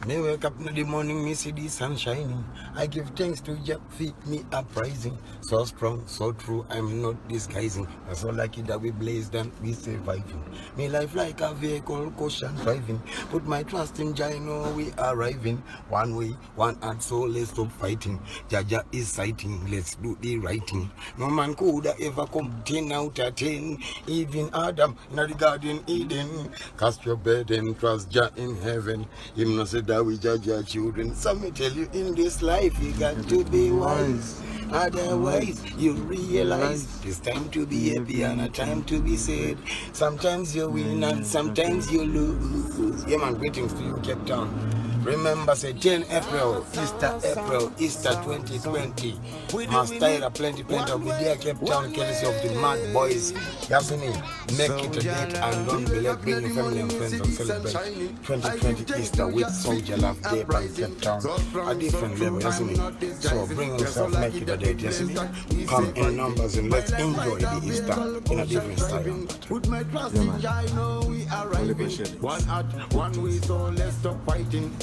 Me wake up in the morning, me see the sun shining. I give thanks to Jah, feed me uprising. So strong, so true, I'm not disguising. I'm so lucky that we blazed and we surviving. Me life like a vehicle, caution driving. Put my trust in Jah, I know we arriving. One way, one heart, so let's stop fighting. Jah is sighting, let's do the right thing. No man could ever come 10 out of 10. Even Adam in the garden Eden. Cast your burden, trust Jah in heaven. Him not say that we judge your children. Some me tell you in this life you got to be wise. Otherwise you realize it's time to be happy and a time to be sad. Sometimes you win and sometimes you lose. Yeah man, greetings to you Cape Town. Remember, say 10 April, Easter 2020. Mastaira, plenty of the dear Cape Town, courtesy of the Mad Boys. Yasini, make it a date and don't be late. Bring your family and friends and celebrate 2020 Easter with RiPSoulJahLove Day by Cape Town. A different level, Yasini. So bring yourself, make it a date, Yasini. Come in numbers and let's enjoy the Easter in a different style. Put my trust in Jah, I know we are right. One heart, one way, so let's stop fighting.